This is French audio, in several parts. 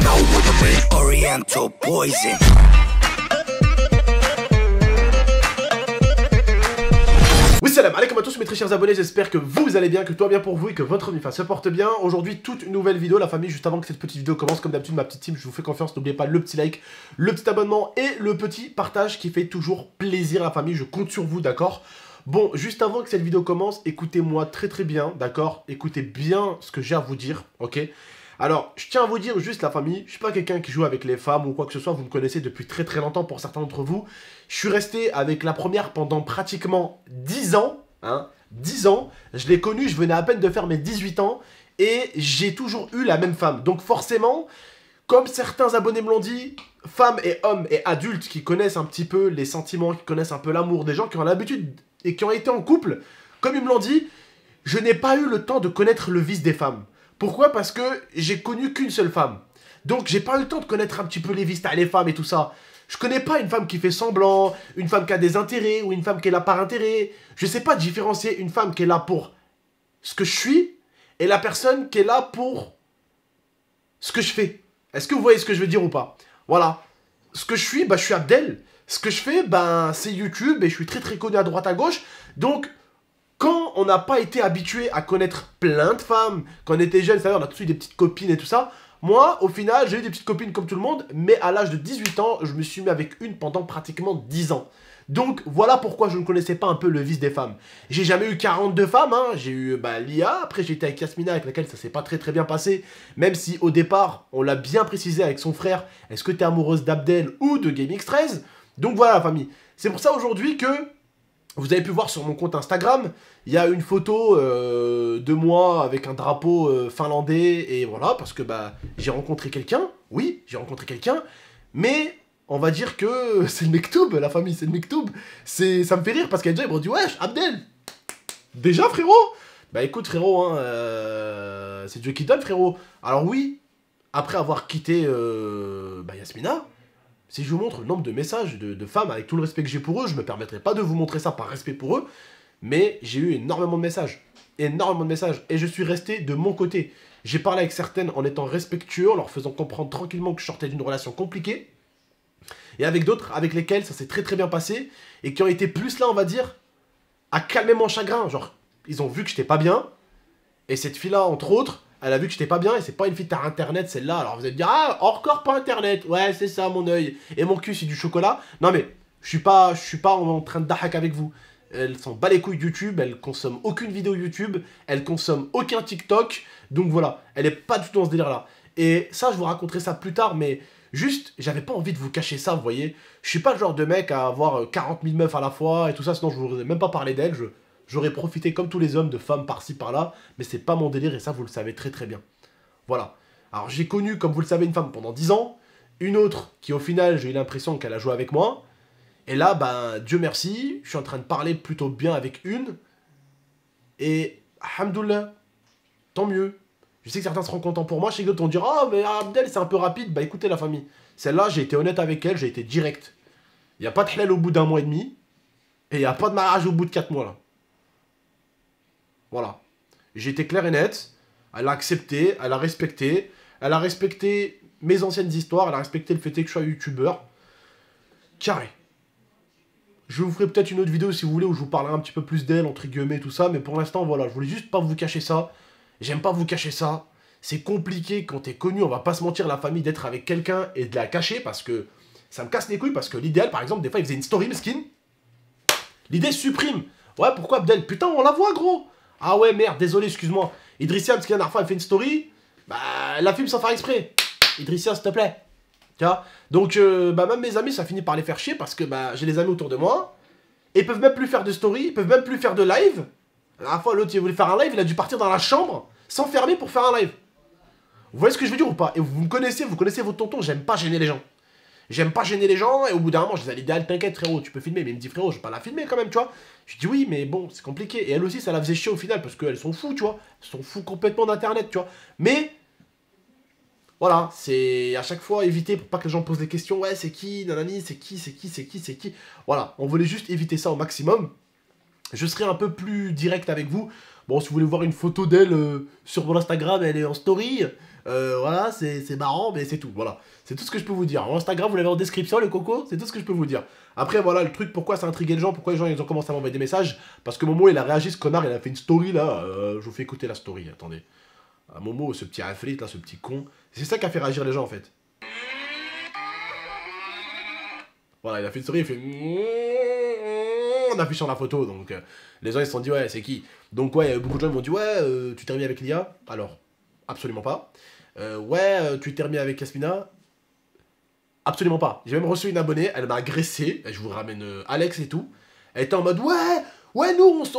know what I mean. Oriental poison. Oui, salam alaikum à tous mes très chers abonnés, j'espère que vous allez bien, que tout va bien pour vous et que votre vie se porte bien. Aujourd'hui, toute une nouvelle vidéo, la famille, juste avant que cette petite vidéo commence, comme d'habitude, ma petite team, je vous fais confiance, n'oubliez pas le petit like, le petit abonnement et le petit partage qui fait toujours plaisir, la famille, je compte sur vous, d'accord? Bon, juste avant que cette vidéo commence, écoutez-moi très bien, d'accord? Écoutez bien ce que j'ai à vous dire, ok? Alors, je tiens à vous dire juste la famille, je suis pas quelqu'un qui joue avec les femmes ou quoi que ce soit, vous me connaissez depuis très longtemps pour certains d'entre vous. Je suis resté avec la première pendant pratiquement 10 ans, hein, 10 ans. Je l'ai connue, je venais à peine de faire mes 18 ans et j'ai toujours eu la même femme. Donc forcément, comme certains abonnés me l'ont dit, femmes et hommes et adultes qui connaissent un petit peu les sentiments, qui connaissent un peu l'amour des gens, qui ont l'habitude et qui ont été en couple, comme ils me l'ont dit, je n'ai pas eu le temps de connaître le vice des femmes. Pourquoi? Parce que j'ai connu qu'une seule femme. Donc j'ai pas eu le temps de connaître un petit peu les vices, les femmes et tout ça. Je connais pas une femme qui fait semblant, une femme qui a des intérêts ou une femme qui est là par intérêt. Je sais pas différencier une femme qui est là pour ce que je suis et la personne qui est là pour ce que je fais. Est-ce que vous voyez ce que je veux dire ou pas? Voilà. Ce que je suis, bah je suis Abdel. Ce que je fais, ben c'est YouTube et je suis très connu à droite à gauche. Donc quand on n'a pas été habitué à connaître plein de femmes, quand on était jeune, on a tout de suite des petites copines et tout ça. Moi, au final, j'ai eu des petites copines comme tout le monde, mais à l'âge de 18 ans, je me suis mis avec une pendant pratiquement 10 ans. Donc, voilà pourquoi je ne connaissais pas un peu le vice des femmes. J'ai jamais eu 42 femmes, hein. J'ai eu Lia, après j'ai été avec Yasmina, avec laquelle ça s'est pas très bien passé, même si au départ, on l'a bien précisé avec son frère, est-ce que tu es amoureuse d'Abdel ou de GameX13? Donc voilà la famille. C'est pour ça aujourd'hui que vous avez pu voir sur mon compte Instagram, il y a une photo de moi avec un drapeau finlandais, et voilà, parce que bah j'ai rencontré quelqu'un, oui, j'ai rencontré quelqu'un, mais on va dire que c'est le mektoub, la famille, c'est le mektoub. Ça me fait rire parce qu'elle dit, dit wesh, Abdel, déjà frérot? Bah écoute frérot, hein, c'est Dieu qui donne frérot. Alors oui, après avoir quitté Yasmina, si je vous montre le nombre de messages de femmes, avec tout le respect que j'ai pour eux, je me permettrai pas de vous montrer ça par respect pour eux, mais j'ai eu énormément de messages. Énormément de messages. Et je suis resté de mon côté. J'ai parlé avec certaines en étant respectueux, en leur faisant comprendre tranquillement que je sortais d'une relation compliquée. Et avec d'autres avec lesquelles ça s'est très bien passé, et qui ont été plus là, on va dire, à calmer mon chagrin. Genre, ils ont vu que j'étais pas bien, et cette fille-là, entre autres, elle a vu que j'étais pas bien, et c'est pas une fille par internet celle-là. Alors vous allez me dire, ah, encore pas internet, ouais c'est ça mon œil, et mon cul c'est du chocolat. Non mais, je suis pas en train de dahak avec vous. Elle s'en bat les couilles de YouTube, elle consomme aucune vidéo YouTube, elle consomme aucun TikTok, donc voilà, elle est pas du tout dans ce délire-là. Et ça, je vous raconterai ça plus tard, mais juste, j'avais pas envie de vous cacher ça, vous voyez. Je suis pas le genre de mec à avoir 40 000 meufs à la fois et tout ça, sinon je vous aurais même pas parlé d'elle, j'aurais profité comme tous les hommes de femmes par-ci par-là, mais c'est pas mon délire et ça vous le savez très bien. Voilà. Alors j'ai connu, comme vous le savez, une femme pendant 10 ans, une autre qui au final j'ai eu l'impression qu'elle a joué avec moi, et là, ben, Dieu merci, je suis en train de parler plutôt bien avec une, et alhamdoulilah, tant mieux. Je sais que certains seront contents pour moi, je sais que d'autres vont dire « Ah, mais Abdel, c'est un peu rapide. » Bah écoutez la famille, celle-là, j'ai été honnête avec elle, j'ai été direct. Il n'y a pas de halal au bout d'1 mois et demi, et il n'y a pas de mariage au bout de 4 mois, là. Voilà. J'ai été clair et net, elle a accepté, elle a respecté mes anciennes histoires, elle a respecté le fait que je sois youtubeur. Carré. Je vous ferai peut-être une autre vidéo si vous voulez où je vous parlerai un petit peu plus d'elle, entre guillemets, tout ça, mais pour l'instant, voilà, je voulais juste pas vous cacher ça. J'aime pas vous cacher ça. C'est compliqué quand t'es connu, on va pas se mentir, la famille, d'être avec quelqu'un et de la cacher parce que ça me casse les couilles, parce que l'idéal, par exemple, des fois, il faisait une story, skin. L'idée supprime. Ouais, pourquoi Abdel? Putain, on la voit, gros. Ah ouais, merde, désolé, excuse-moi. Idrissia, parce qu'il y a une dernière fois, elle fait une story, bah, elle la filme sans faire exprès. Idrissia, s'il te plaît. Tu vois? Donc, bah, même mes amis, ça finit par les faire chier parce que bah, j'ai les amis autour de moi. Et ils peuvent même plus faire de story, ils peuvent même plus faire de live. La dernière fois, l'autre, il voulait faire un live, il a dû partir dans la chambre, s'enfermer pour faire un live. Vous voyez ce que je veux dire ou pas? Et vous me connaissez, vous connaissez votre tonton, j'aime pas gêner les gens. J'aime pas gêner les gens, et au bout d'un moment, je disais à l'idéal, t'inquiète frérot, tu peux filmer, mais il me dit frérot, je vais pas la filmer quand même, tu vois. Je dis oui, mais bon, c'est compliqué. Et elle aussi, ça la faisait chier au final, parce qu'elles sont fous, tu vois. Elles sont fous complètement d'internet, tu vois. Mais, voilà, c'est à chaque fois éviter pour pas que les gens posent des questions, ouais, c'est qui, nanani, c'est qui. Voilà, on voulait juste éviter ça au maximum. Je serai un peu plus direct avec vous. Bon, si vous voulez voir une photo d'elle sur mon Instagram, elle est en story. Voilà, c'est marrant, mais c'est tout, voilà. C'est tout ce que je peux vous dire. En Instagram, vous l'avez en description, les cocos, c'est tout ce que je peux vous dire. Après, voilà, le truc, pourquoi ça a intrigué les gens, pourquoi les gens, ils ont commencé à m'envoyer des messages, parce que Momo, il a réagi, ce connard, il a fait une story, là, je vous fais écouter la story, attendez. Momo, ce petit inflite, là, ce petit con, c'est ça qui a fait réagir les gens, en fait. Voilà, il a fait une story, il fait... en affichant la photo, donc les gens ils se sont dit ouais c'est qui. Donc ouais, beaucoup de gens m'ont dit ouais tu t'es remis avec Lia. Alors absolument pas. Ouais tu t'es remis avec Yasmina. Absolument pas. J'ai même reçu une abonnée, elle m'a agressé, je vous ramène Alex et tout. Elle était en mode ouais nous on s'est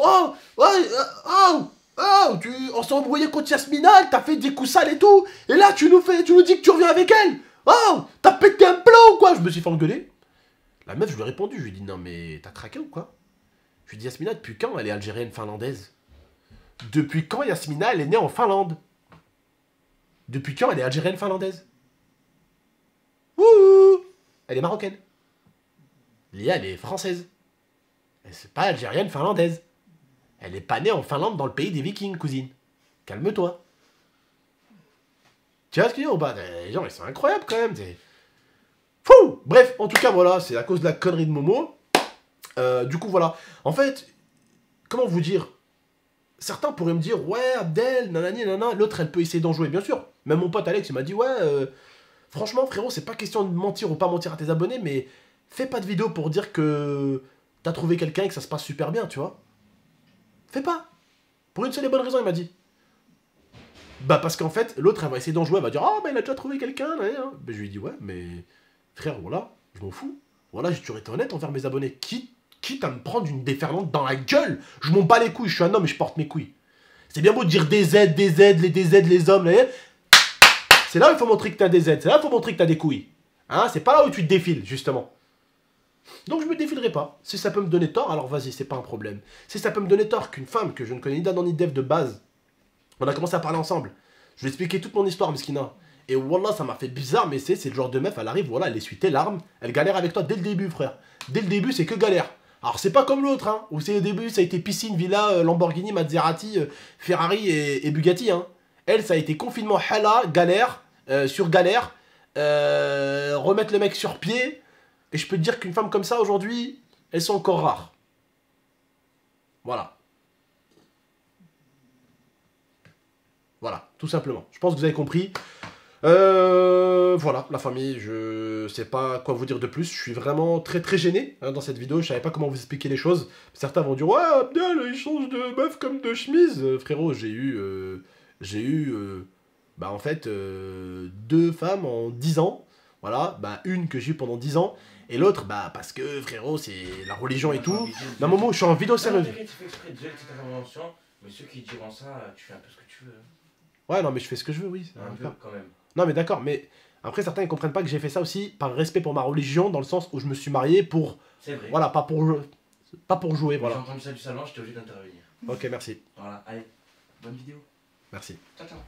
on s'est embrouillé contre Yasmina, elle t'a fait des coups sales et tout. Et là tu nous dis que tu reviens avec elle. Oh t'as pété un plomb ou quoi. Je me suis fait engueuler. La meuf je lui ai répondu, je lui ai dit non mais t'as craqué ou quoi. Je lui dis Yasmina, depuis quand elle est algérienne finlandaise? Depuis quand Yasmina, elle est née en Finlande? Depuis quand elle est algérienne finlandaise? Ouh, elle est marocaine. Lia, elle est française. C'est pas algérienne finlandaise. Elle est pas née en Finlande dans le pays des Vikings, cousine. Calme-toi. Tu vois ce que je veux dire? Les gens, ils sont incroyables quand même. Fou. Bref, en tout cas, voilà, c'est à cause de la connerie de Momo. Du coup, voilà. En fait, comment vous dire? Certains pourraient me dire, ouais, Abdel, nanani, nanana. L'autre, elle peut essayer d'en jouer, bien sûr. Même mon pote Alex, il m'a dit, ouais, franchement, frérot, c'est pas question de mentir ou pas mentir à tes abonnés, mais fais pas de vidéo pour dire que t'as trouvé quelqu'un et que ça se passe super bien, tu vois. Fais pas. Pour une seule et bonne raison, il m'a dit. Bah, parce qu'en fait, l'autre, elle va essayer d'en jouer, elle va dire, ah, bah, il a déjà trouvé quelqu'un, bah, je lui ai dit, ouais, mais frère, voilà, je m'en fous. Voilà, j'ai toujours été honnête envers mes abonnés. Quitte à me prendre une déferlante dans la gueule, je m'en bats les couilles, je suis un homme et je porte mes couilles. C'est bien beau de dire des aides, les hommes, là. C'est là où il faut montrer que t'as des aides, c'est là où il faut montrer que t'as des couilles. Hein, c'est pas là où tu te défiles, justement. Donc je me défilerai pas. Si ça peut me donner tort, alors vas-y, c'est pas un problème. Si ça peut me donner tort qu'une femme que je ne connais ni d'Adam ni d'Ève de base, on a commencé à parler ensemble, je lui ai expliqué toute mon histoire, Meskina. Et wallah, ça m'a fait bizarre, mais c'est le genre de meuf, elle arrive, voilà, elle essuie tes larmes, elle galère avec toi dès le début, frère. Dès le début, c'est que galère. Alors c'est pas comme l'autre, hein, où c'est au début, ça a été piscine, villa, Lamborghini, Maserati, Ferrari et Bugatti, hein. Elle, ça a été confinement, hala, galère, sur galère, remettre le mec sur pied. Et je peux te dire qu'une femme comme ça, aujourd'hui, elles sont encore rares. Voilà. Voilà, tout simplement. Je pense que vous avez compris. Voilà, la famille, je sais pas quoi vous dire de plus. Je suis vraiment très très gêné hein, dans cette vidéo. Je savais pas comment vous expliquer les choses. Certains vont dire ouais, Abdel, il change de meuf comme de chemise. Frérot, j'ai eu bah en fait 2 femmes en 10 ans. Voilà, bah une que j'ai eu pendant 10 ans. Et l'autre, bah parce que frérot, c'est la religion et tout. D'un moment où je suis en vidéo sérieuse. Tu fais exprès de dire cette intervention, mais ceux qui diront ça, tu fais un peu ce que tu veux. Ouais, non, mais je fais ce que je veux, oui. Un peu quand même. Non, mais d'accord, mais après, certains ils comprennent pas que j'ai fait ça aussi par respect pour ma religion, dans le sens où je me suis marié pour. C'est vrai. Voilà, pas pour jouer, voilà. J'ai entendu ça du salon, j'étais obligé d'intervenir. Ok, merci. Voilà, allez, bonne vidéo. Merci. Ciao, ciao.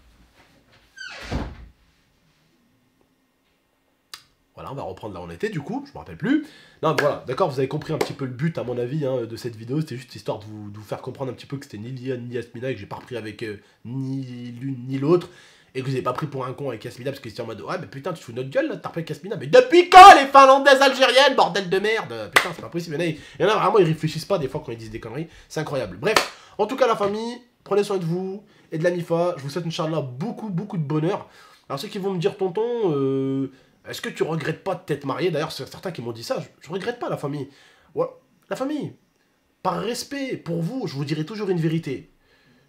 Voilà, on va reprendre là où on était, du coup, je me rappelle plus. Non, mais voilà, d'accord, vous avez compris un petit peu le but, à mon avis, hein, de cette vidéo. C'était juste histoire de vous faire comprendre un petit peu que c'était ni Lia ni Yasmina et que j'ai pas repris avec ni l'une ni l'autre. Et que vous avez pas pris pour un con avec Yasmina parce que c'était en mode ouais, mais putain, tu te fous de notre gueule là, t'as repris avec Yasmina. Mais depuis quand les Finlandaises algériennes, bordel de merde? Putain, c'est pas possible. Il y en a vraiment, ils réfléchissent pas des fois quand ils disent des conneries. C'est incroyable. Bref, en tout cas, la famille, prenez soin de vous et de la Mifa. Je vous souhaite, Inch'Allah, beaucoup de bonheur. Alors, ceux qui vont me dire, tonton, est-ce que tu regrettes pas de t'être marié? D'ailleurs, c'est certains qui m'ont dit ça. Je regrette pas, la famille. Ouais, la famille, par respect pour vous, je vous dirai toujours une vérité.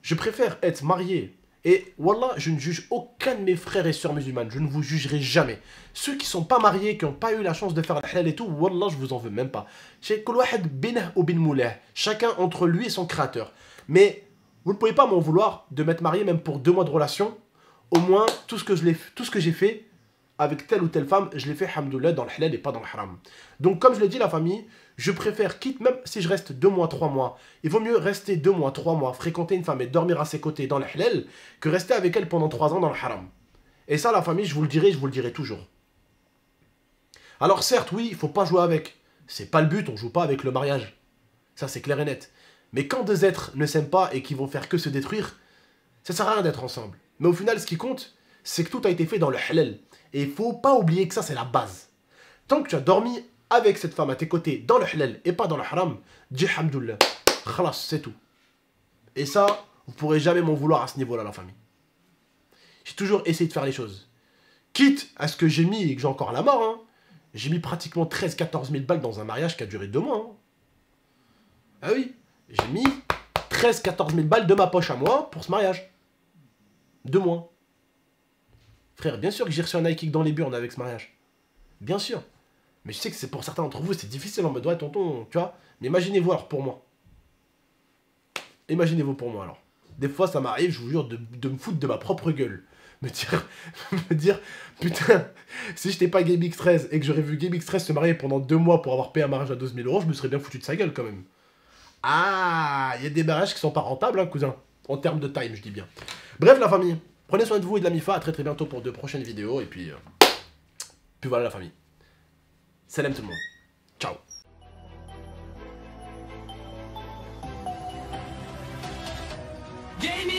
Je préfère être marié. Et Wallah, je ne juge aucun de mes frères et sœurs musulmanes. Je ne vous jugerai jamais. Ceux qui sont pas mariés, qui n'ont pas eu la chance de faire le halal et tout, Wallah, je vous en veux même pas. Chacun entre lui et son créateur. Mais vous ne pouvez pas m'en vouloir de m'être marié même pour 2 mois de relation. Au moins, tout ce que j'ai fait avec telle ou telle femme, je l'ai fait, hamdoulilah, dans le halal et pas dans le haram. Donc, comme je l'ai dit, la famille, je préfère, quitte même si je reste 2 mois, 3 mois, il vaut mieux rester 2 mois, 3 mois, fréquenter une femme et dormir à ses côtés dans le halal, que rester avec elle pendant 3 ans dans le haram. Et ça, la famille, je vous le dirai toujours. Alors certes, oui, il faut pas jouer avec. C'est pas le but, on joue pas avec le mariage. Ça, c'est clair et net. Mais quand 2 êtres ne s'aiment pas et qui vont faire que se détruire, ça sert à rien d'être ensemble. Mais au final, ce qui compte, c'est que tout a été fait dans le halal. Et il faut pas oublier que ça, c'est la base. Tant que tu as dormi avec cette femme à tes côtés dans le halal et pas dans le haram, dis hamdoullah. Khalas, c'est tout. Et ça, vous pourrez jamais m'en vouloir à ce niveau-là, la famille. J'ai toujours essayé de faire les choses. Quitte à ce que j'ai mis, et que j'ai encore la mort, hein, j'ai mis pratiquement 13-14 000 balles dans un mariage qui a duré 2 mois. Hein. Ah oui, j'ai mis 13-14 000 balles de ma poche à moi pour ce mariage. 2 mois. Frère, bien sûr que j'ai reçu un high kick dans les burnes avec ce mariage. Bien sûr. Mais je sais que c'est pour certains d'entre vous, c'est difficile en mode, ouais, tonton, tu vois. Mais imaginez-vous alors pour moi. Imaginez-vous pour moi alors. Des fois, ça m'arrive, je vous jure, de me foutre de ma propre gueule. Me dire, putain, si j'étais pas GameX13 et que j'aurais vu GameX13 se marier pendant 2 mois pour avoir payé un mariage à 12 000 €, je me serais bien foutu de sa gueule quand même. Ah, il y a des mariages qui sont pas rentables, hein, cousin. En termes de time, je dis bien. Bref, la famille, prenez soin de vous et de la MIFA. À très bientôt pour de prochaines vidéos. Et puis voilà la famille. Salam tout le monde. Ciao. Gaming